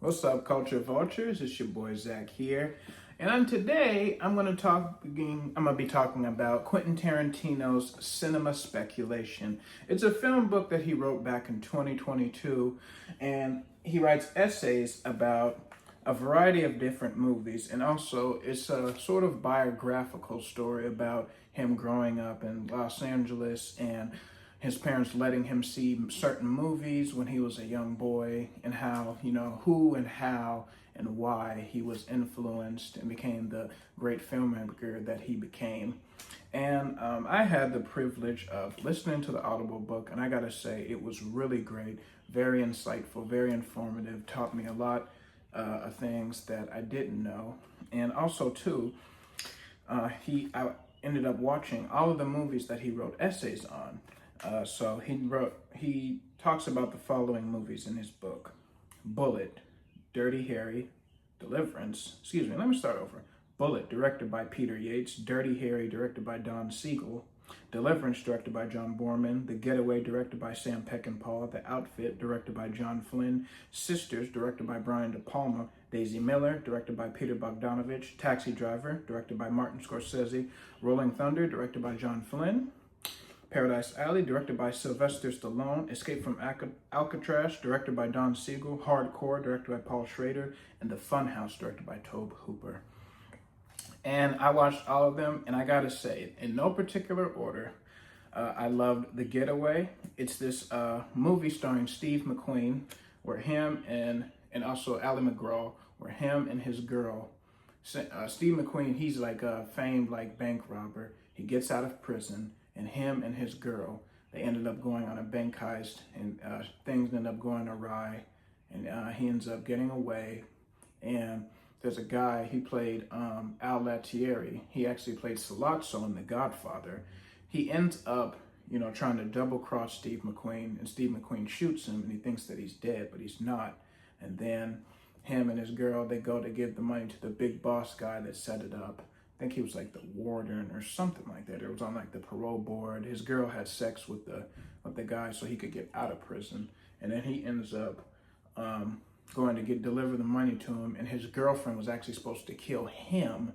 What's up, Culture Vultures? It's your boy Zach here, and today I'm gonna be talking about Quentin Tarantino's Cinema Speculation. It's a film book that he wrote back in 2022, and he writes essays about a variety of different movies, and also it's a sort of biographical story about him growing up in Los Angeles and his parents letting him see certain movies when he was a young boy, and how, who and how and why he was influenced and became the great filmmaker that he became. And I had the privilege of listening to the Audible book, and I gotta say, it was really great, very insightful, very informative, taught me a lot of things that I didn't know. And also, too, I ended up watching all of the movies that he wrote essays on. So he talks about the following movies in his book: Bullet, Dirty Harry, Deliverance. Excuse me, let me start over. Bullet, directed by Peter Yates. Dirty Harry, directed by Don Siegel. Deliverance, directed by John Borman. The Getaway, directed by Sam Peckinpah. The Outfit, directed by John Flynn. Sisters, directed by Brian De Palma. Daisy Miller, directed by Peter Bogdanovich. Taxi Driver, directed by Martin Scorsese. Rolling Thunder, directed by John Flynn. Paradise Alley, directed by Sylvester Stallone. Escape from Alcatraz, directed by Don Siegel. Hardcore, directed by Paul Schrader. And The Funhouse, directed by Tobe Hooper. And I watched all of them, and I gotta say, in no particular order, I loved The Getaway. It's this movie starring Steve McQueen, where him and also Ali McGraw, where him and his girl, Steve McQueen, he's like a famed like bank robber. He gets out of prison, and him and his girl, they ended up going on a bank heist, and things ended up going awry, and he ends up getting away. And there's a guy, he played Al Lettieri. He actually played Sollozzo in The Godfather. He ends up, trying to double cross Steve McQueen, and Steve McQueen shoots him, and he thinks that he's dead, but he's not. And then him and his girl, they go to give the money to the big boss guy that set it up. I think he was like the warden or something like that. It was on like the parole board. His girl had sex with the guy so he could get out of prison, and then he ends up going to deliver the money to him. And his girlfriend was actually supposed to kill him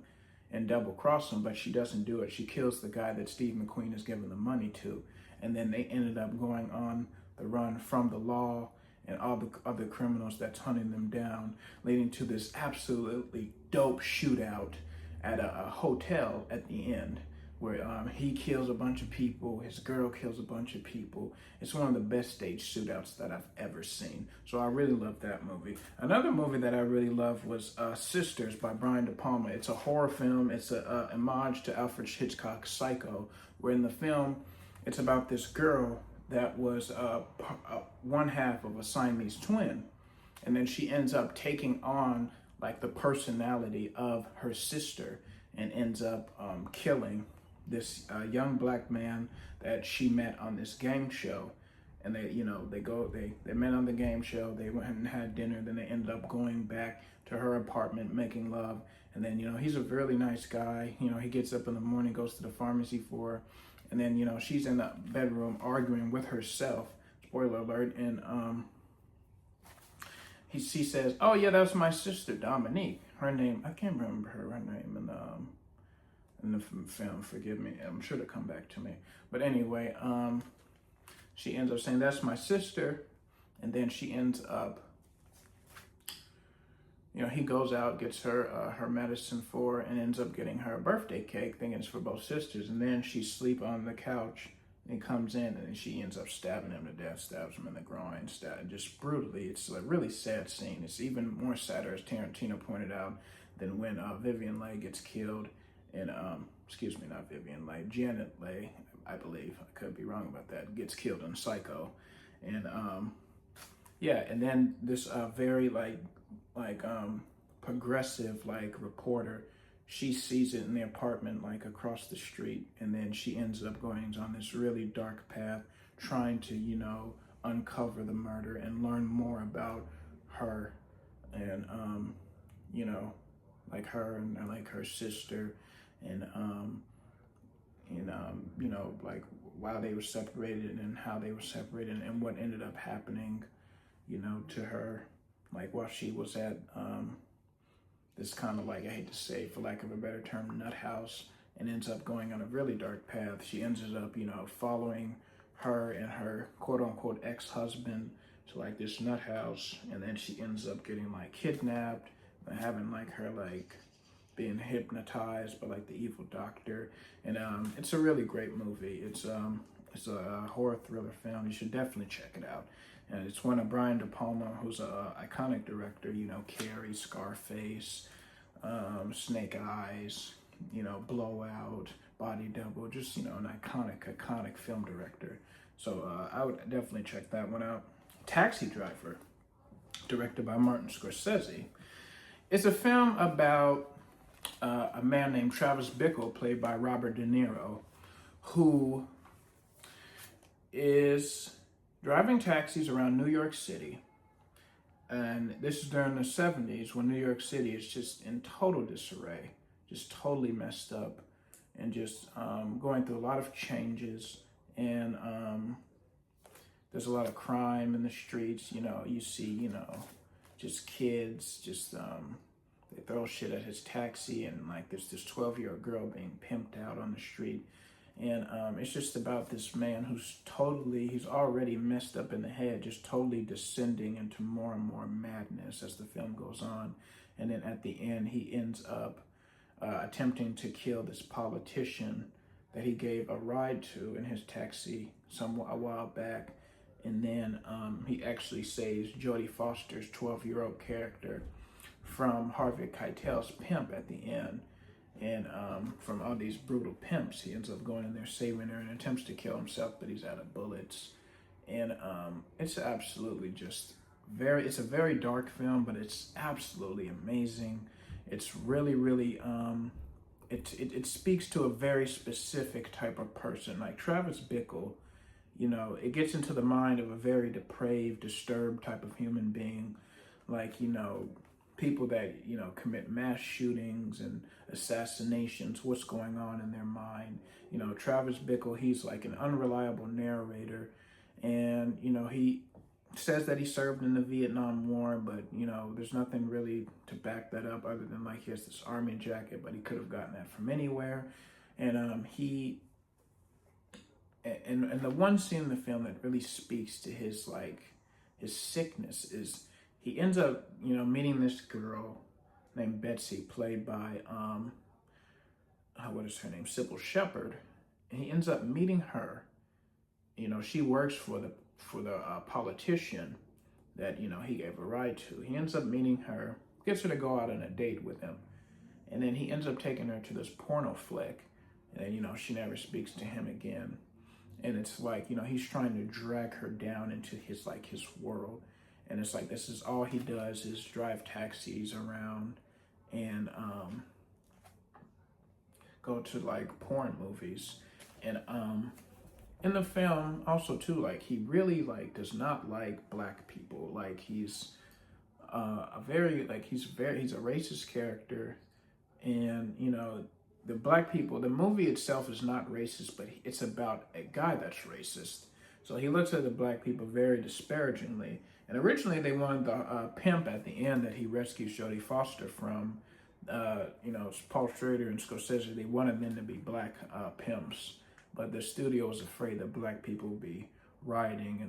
and double cross him, but she doesn't do it. She kills the guy that Steve McQueen is giving the money to, and then they ended up going on the run from the law and all the other criminals that's hunting them down, leading to this absolutely dope shootout at a hotel at the end, where he kills a bunch of people, his girl kills a bunch of people. It's one of the best stage shootouts that I've ever seen. So I really love that movie. Another movie that I really love was Sisters by Brian De Palma. It's a horror film. It's a homage to Alfred Hitchcock's Psycho, where in the film, it's about this girl that was one half of a Siamese twin. And then she ends up taking on like the personality of her sister, and ends up killing this young black man that she met on this game show. And they met on the game show, they went and had dinner, then they ended up going back to her apartment, making love. And then, he's a really nice guy. He gets up in the morning, goes to the pharmacy for her, and then, she's in the bedroom arguing with herself, spoiler alert, and she says, "Oh yeah, that's my sister Dominique." Her name, I can't remember her name in the film. Forgive me. I'm sure to come back to me. But anyway, she ends up saying, "That's my sister," and then she ends up, he goes out, gets her medicine for her, and ends up getting her a birthday cake, thinking it's for both sisters. And then she sleep on the couch. And he comes in, and she ends up stabbing him to death, stabs him in the groin, just brutally. It's a really sad scene. It's even more sadder, as Tarantino pointed out, than when Vivian Leigh gets killed in, excuse me, not Vivian Leigh, Janet Leigh, I believe, I could be wrong about that, gets killed in Psycho. And yeah, and then this very progressive reporter, she sees it in the apartment across the street, and then she ends up going on this really dark path, trying to uncover the murder and learn more about her, and her and her sister, and why they were separated and how they were separated and what ended up happening to her like while she was at this kind of like, I hate to say, for lack of a better term, nut house, and ends up going on a really dark path. She ends up, following her and her quote unquote ex-husband to like this nut house, and then she ends up getting like kidnapped and having like her like being hypnotized by like the evil doctor. And it's a really great movie. It's a horror thriller film. You should definitely check it out. And it's one of Brian De Palma, who's an iconic director. Carrie, Scarface, Snake Eyes, Blowout, Body Double. Just an iconic film director. So I would definitely check that one out. Taxi Driver, directed by Martin Scorsese. It's a film about a man named Travis Bickle, played by Robert De Niro, who is driving taxis around New York City. And this is during the 70s, when New York City is just in total disarray, just totally messed up, and just going through a lot of changes. And there's a lot of crime in the streets. You see, just kids, just they throw shit at his taxi, and like there's this 12-year-old girl being pimped out on the street. And it's just about this man he's already messed up in the head, just totally descending into more and more madness as the film goes on. And then at the end, he ends up attempting to kill this politician that he gave a ride to in his taxi a while back. And then he actually saves Jodie Foster's 12-year-old character from Harvey Keitel's pimp at the end. And from all these brutal pimps, he ends up going in there, saving her, and attempts to kill himself, but he's out of bullets. And it's absolutely it's a very dark film, but it's absolutely amazing. It's really, really, it speaks to a very specific type of person. Like Travis Bickle, it gets into the mind of a very depraved, disturbed type of human being. Like, people that, commit mass shootings and assassinations, what's going on in their mind. Travis Bickle, he's like an unreliable narrator. And, he says that he served in the Vietnam War, but, there's nothing really to back that up other than like he has this army jacket, but he could have gotten that from anywhere. And and the one scene in the film that really speaks to his sickness is he ends up, meeting this girl named Betsy, played by, what is her name? Sybil Shepherd. And he ends up meeting her. She works for the politician that, he gave a ride to. He ends up meeting her, gets her to go out on a date with him. And then he ends up taking her to this porno flick. And then, she never speaks to him again. And it's like, he's trying to drag her down into his world. And it's like, this is all he does is drive taxis around and go to like porn movies. And in the film also too, like he really does not like black people. Like he's he's a racist character. And the black people, the movie itself is not racist, but it's about a guy that's racist. So he looks at the black people very disparagingly. And originally they wanted the pimp at the end that he rescues Jodie Foster from, Paul Schrader and Scorsese, they wanted them to be black pimps. But the studio was afraid that black people would be rioting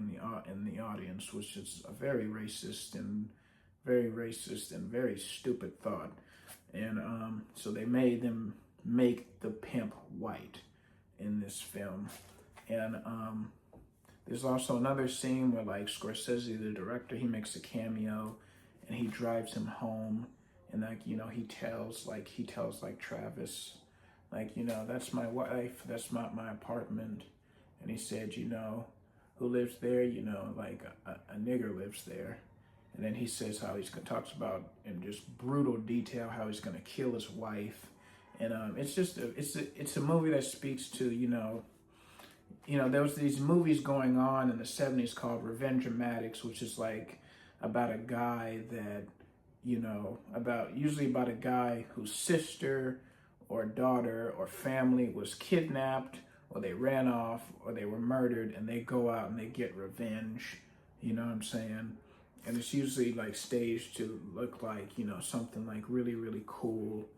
in the audience, which is a very racist and very stupid thought. And so they made them make the pimp white in this film. And there's also another scene where like Scorsese, the director, he makes a cameo and he drives him home, and he tells Travis, that's my wife, that's not my apartment. And he said, who lives there? A nigger lives there. And then he says how talks about in just brutal detail how he's gonna kill his wife. And it's a movie that speaks to, there was these movies going on in the 70s called Revenge-O-Matics, which is like about a guy that, usually about a guy whose sister or daughter or family was kidnapped, or they ran off, or they were murdered, and they go out and they get revenge. You know what I'm saying? and it's usually like staged to look like, you know, something like really, really cool.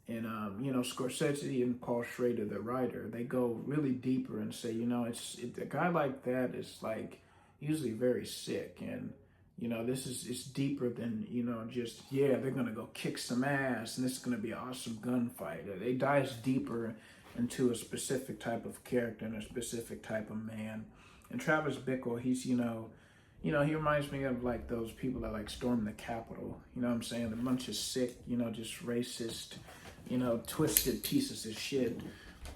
And you know, Scorsese and Paul Schrader, the writer, they go really deeper and say, you know, a guy like that is like usually very sick, and you know, this is it's deeper than, you know, just, yeah, they're gonna go kick some ass and this is gonna be an awesome gunfight. It dives deeper into a specific type of character and a specific type of man. And Travis Bickle, he's, you know, he reminds me of like those people that like storm the Capitol. You know what I'm saying? A bunch of sick, you know, just racist, you know, twisted pieces of shit.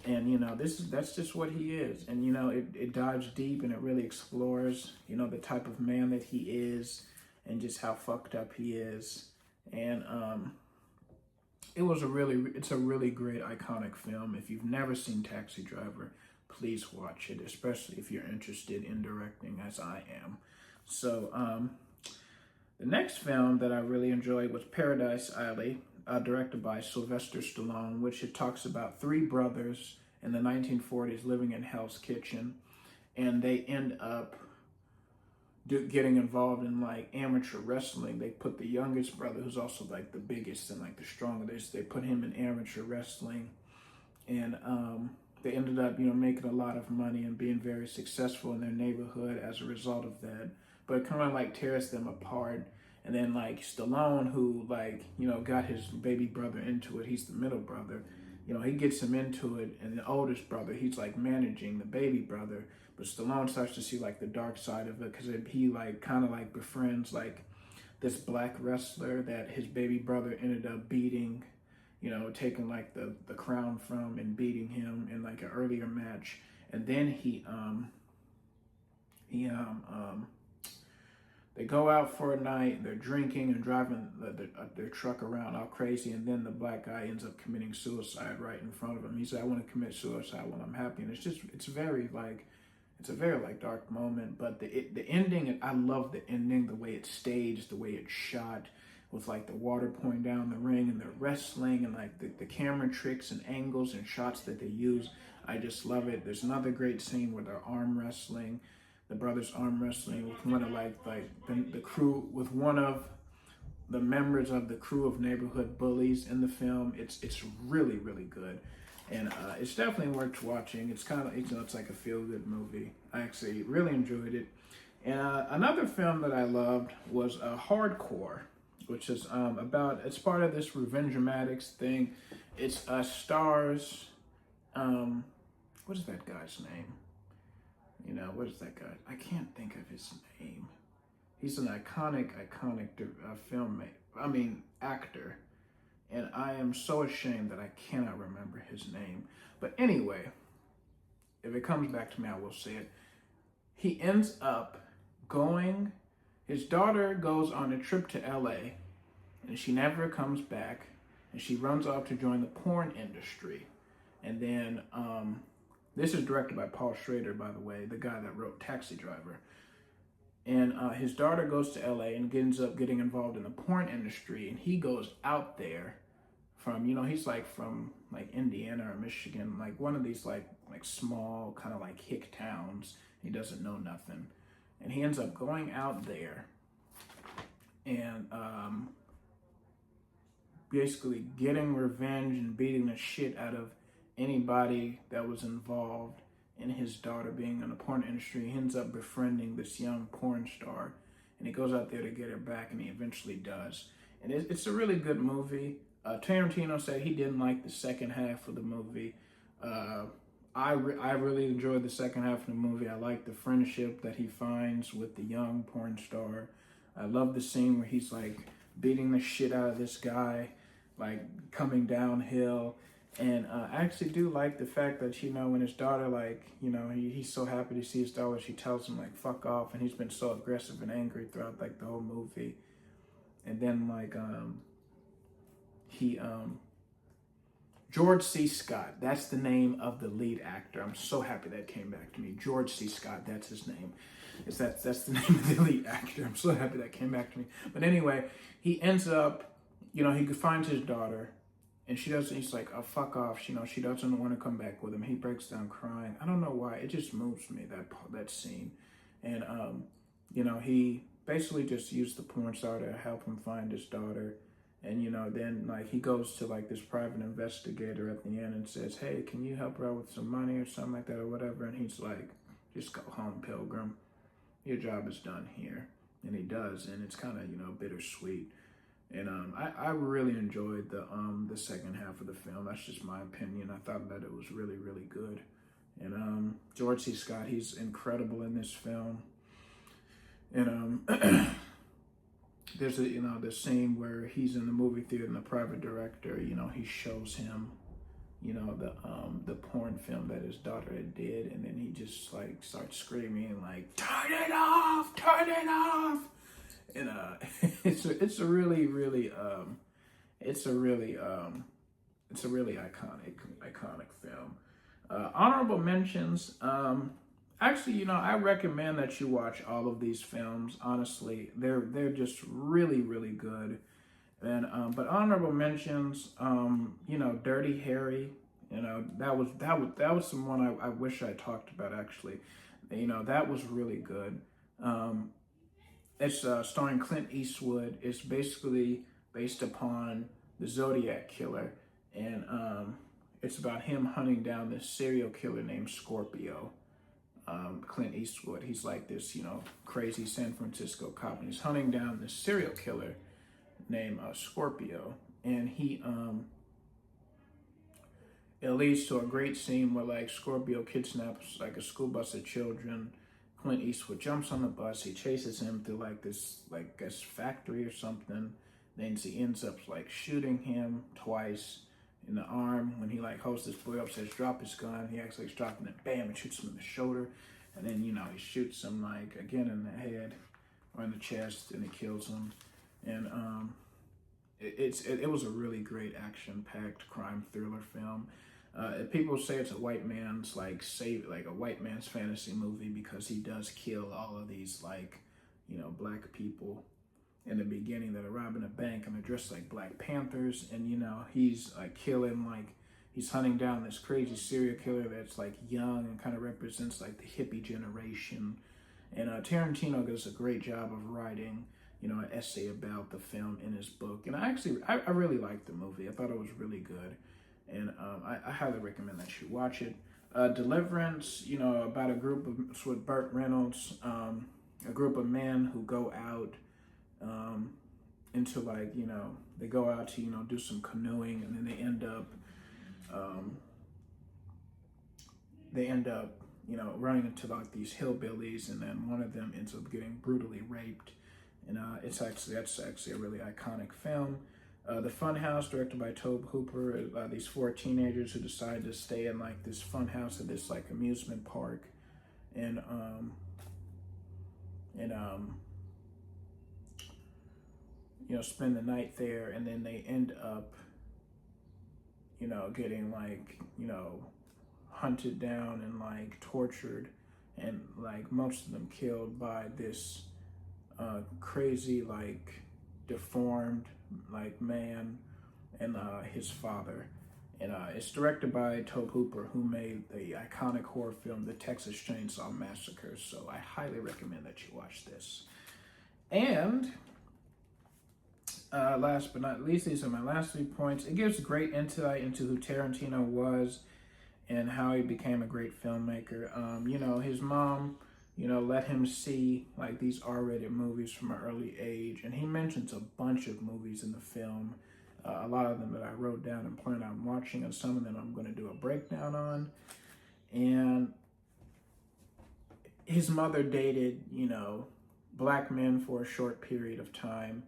And you know, that's just what he is. And you know, it dives deep and it really explores, you know, the type of man that he is and just how fucked up he is. And it's a really great iconic film. If you've never seen Taxi Driver, please watch it, especially if you're interested in directing as I am. So the next film that I really enjoyed was Paradise Alley, directed by Sylvester Stallone, which it talks about three brothers in the 1940s living in Hell's Kitchen, and they end up getting involved in like amateur wrestling. They put the youngest brother, who's also like the biggest and like the strongest, they put him in amateur wrestling, and they ended up, you know, making a lot of money and being very successful in their neighborhood as a result of that. But it kind of like tears them apart. And then like Stallone, who like, you know, got his baby brother into it, he's the middle brother, you know, he gets him into it, and the oldest brother, he's like managing the baby brother. But Stallone starts to see like the dark side of it, because he like kind of like befriends like this black wrestler that his baby brother ended up beating, you know, taking like the crown from and beating him in like an earlier match. And then they go out for a night, they're drinking and driving their truck around all crazy, and then the black guy ends up committing suicide right in front of him. He said, I want to commit suicide when I'm happy. And it's a very like dark moment, but the ending, I love the ending, the way it's staged, the way it's shot, with like the water pouring down the ring and the wrestling and like the camera tricks and angles and shots that they use. I just love it. There's another great scene where they're arm wrestling, the brothers arm wrestling with one of the crew, with one of the members of the crew of neighborhood bullies in the film. It's really, really good. And it's definitely worth watching. It's kind of, you know, it's like a feel-good movie. I actually really enjoyed it. And another film that I loved was Hardcore, which is it's part of this Revenge-O-Matics thing. It's stars, what is that guy's name? You know, what is that guy? I can't think of his name. He's an iconic actor. And I am so ashamed that I cannot remember his name. But anyway, if it comes back to me, I will say it. He ends up his daughter goes on a trip to LA, and she never comes back, and she runs off to join the porn industry. And then, this is directed by Paul Schrader, by the way, the guy that wrote Taxi Driver. And his daughter goes to LA and ends up getting involved in the porn industry, and he goes out there from, you know, he's like from like Indiana or Michigan, like one of these like small kind of like hick towns. He doesn't know nothing, and he ends up going out there and basically getting revenge and beating the shit out of anybody that was involved in his daughter being in the porn industry. He ends up befriending this young porn star, and he goes out there to get her back, and he eventually does. And it's a really good movie. Tarantino said he didn't like the second half of the movie. I really enjoyed the second half of the movie. I like the friendship that he finds with the young porn star. I love the scene where he's like beating the shit out of this guy, like coming downhill. And I actually do like the fact that, you know, when his daughter, like, you know, he's so happy to see his daughter, she tells him, like, fuck off. And he's been so aggressive and angry throughout, like, the whole movie. And then, like, George C. Scott, that's the name of the lead actor. I'm so happy that came back to me. George C. Scott, that's his name. That's the name of the lead actor. I'm so happy that came back to me. But anyway, he ends up, you know, he finds his daughter. And he's like, oh, fuck off. You know, she doesn't want to come back with him. He breaks down crying. I don't know why. It just moves me, that scene. And, you know, he basically just used the porn star to help him find his daughter. And then like he goes to like this private investigator at the end and says, "Hey, can you help her out with some money or something like that or whatever?" And he's like, "Just go home, Pilgrim. Your job is done here." And he does, and it's kind of bittersweet. And I really enjoyed the second half of the film. That's just my opinion. I thought that it was really, really good. And George C. Scott, he's incredible in this film. And there's the scene where he's in the movie theater and the private director, he shows him, the porn film that his daughter had did, and then he just like starts screaming like, "Turn it off! Turn it off!" And it's a really iconic film. Honorable mentions. Actually, I recommend that you watch all of these films. Honestly, they're just really, really good. And but honorable mentions, Dirty Harry. That was someone I wish I talked about actually. That was really good. It's starring Clint Eastwood. It's basically based upon the Zodiac Killer, and it's about him hunting down this serial killer named Scorpio. Clint Eastwood, he's like this, crazy San Francisco cop, and he's hunting down this serial killer named Scorpio, and it leads to a great scene where like Scorpio kidnaps like a school bus of children. Clint Eastwood jumps on the bus, he chases him through like this factory or something. Then he ends up like shooting him twice in the arm. When he like holds this boy up, says drop his gun, he actually is dropping it, bam, and shoots him in the shoulder. And then he shoots him like again in the head or in the chest, and it kills him. And it was a really great action-packed crime thriller film. People say it's a white man's a white man's fantasy movie because he does kill all of these black people in the beginning that are robbing a bank, and they're dressed like Black Panthers, and he's he's hunting down this crazy serial killer that's like young and kind of represents like the hippie generation. And Tarantino does a great job of writing an essay about the film in his book. And I really liked the movie. I thought it was really good. And I highly recommend that you watch it. Deliverance, about a group of, it's with Burt Reynolds, a group of men who go out into they go out to, do some canoeing, and then they end up, running into like these hillbillies, and then one of them ends up getting brutally raped. And that's actually a really iconic film. The Funhouse, directed by Tobe Hooper, these four teenagers who decide to stay in like this funhouse at this like amusement park, and spend the night there, and then they end up getting hunted down and like tortured, and like most of them killed by this crazy deformed man and his father. And it's directed by Tobe Hooper, who made the iconic horror film The Texas Chainsaw Massacre. So I highly recommend that you watch this. And last but not least, these are my last 3 points. It gives great insight into who Tarantino was and how he became a great filmmaker. His mom, let him see like these R-rated movies from an early age. And he mentions a bunch of movies in the film. A lot of them that I wrote down and plan on watching, and some of them I'm going to do a breakdown on. And his mother dated, black men for a short period of time.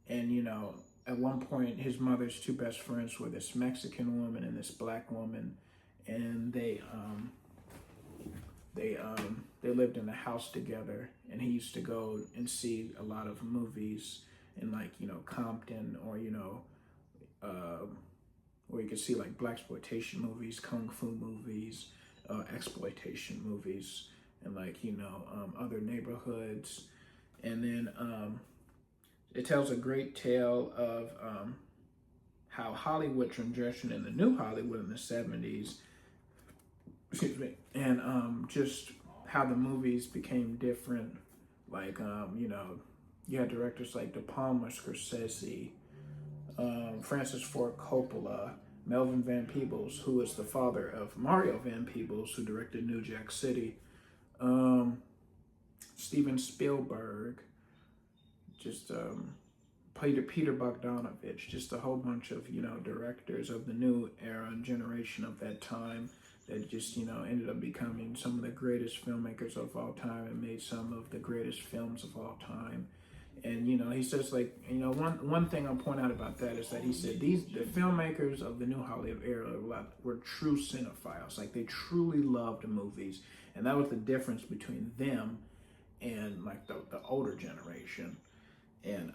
And, at one point, his mother's two best friends were this Mexican woman and this black woman. And they lived in a house together, and he used to go and see a lot of movies in Compton, or where you could see like blaxploitation movies, kung fu movies, exploitation movies, and other neighborhoods. And then it tells a great tale of how Hollywood transitioned in the new Hollywood in the 70s, excuse me, and just how the movies became different. You had directors like De Palma, Scorsese, Francis Ford Coppola, Melvin Van Peebles, who is the father of Mario Van Peebles, who directed New Jack City, Steven Spielberg, just Peter Bogdanovich, just a whole bunch of, directors of the new era and generation of that time that just, ended up becoming some of the greatest filmmakers of all time and made some of the greatest films of all time. And, he says, like, one thing I'll point out about that is that he said the filmmakers of the new Hollywood era were true cinephiles. Like, they truly loved movies. And that was the difference between them and, like, the older generation. And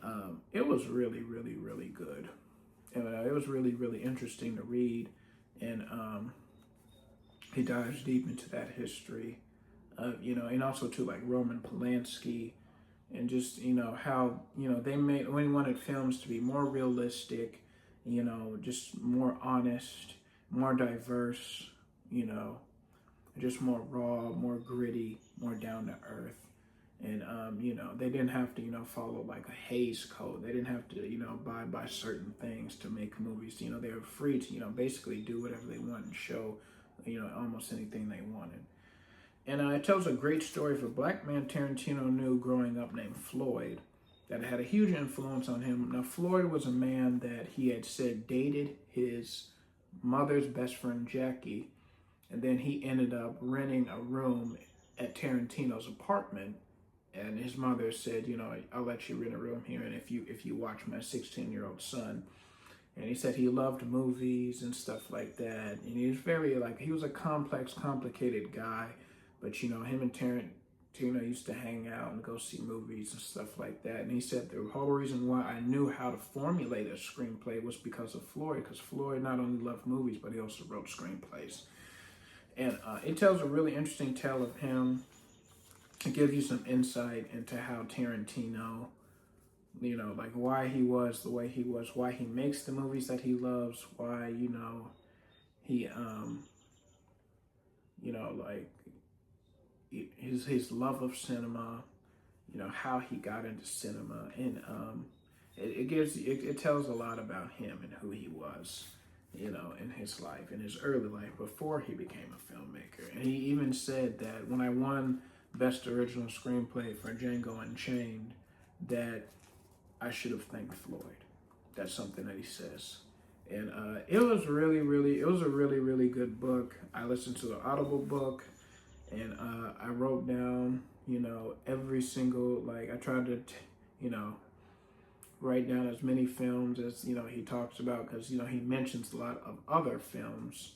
it was really, really, really good. And it was really, really interesting to read. And he dives deep into that history. And also, too, like, Roman Polanski. And just, how, they wanted films to be more realistic, just more honest, more diverse, just more raw, more gritty, more down to earth. And, they didn't have to, follow like a Hays Code. They didn't have to, abide by certain things to make movies. They were free to, basically do whatever they want and show, almost anything they wanted. And it tells a great story of a black man Tarantino knew growing up named Floyd that had a huge influence on him. Now, Floyd was a man that he had said dated his mother's best friend, Jackie, and then he ended up renting a room at Tarantino's apartment. And his mother said, I'll let you rent a room here, and if you watch my 16-year-old son. And he said he loved movies and stuff like that. And he was he was a complex, complicated guy. But, him and Tarantino used to hang out and go see movies and stuff like that. And he said the whole reason why I knew how to formulate a screenplay was because of Floyd. Because Floyd not only loved movies, but he also wrote screenplays. And it tells a really interesting tale of him. It gives you some insight into how Tarantino, like why he was the way he was, why he makes the movies that he loves, why, he, like, his love of cinema, how he got into cinema, and it tells a lot about him and who he was, in his life, in his early life before he became a filmmaker. And he even said that when I won Best Original Screenplay for Django Unchained, that I should have thanked Floyd. That's something that he says. And it was a really, really good book. I listened to the Audible book. And I wrote down, every single, I tried to, write down as many films as, he talks about, because, he mentions a lot of other films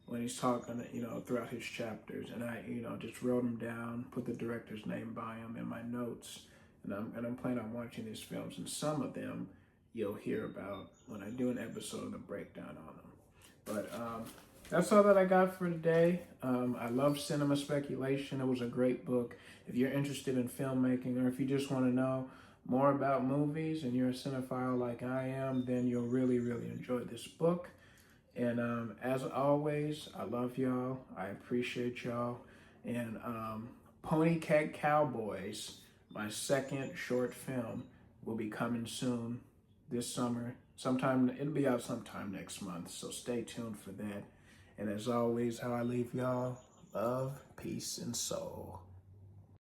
when he's talking, throughout his chapters. And I, just wrote them down, put the director's name by them in my notes. And I'm planning on watching these films. And some of them you'll hear about when I do an episode of the breakdown on them. But, that's all that I got for today. I love Cinema Speculation. It was a great book. If you're interested in filmmaking, or if you just want to know more about movies and you're a cinephile like I am, then you'll really, really enjoy this book. And as always, I love y'all. I appreciate y'all. And Pony Cat Cowboys, my second short film, will be coming soon this summer. It'll be out sometime next month, so stay tuned for that. And as always, how I leave y'all, love, peace, and soul.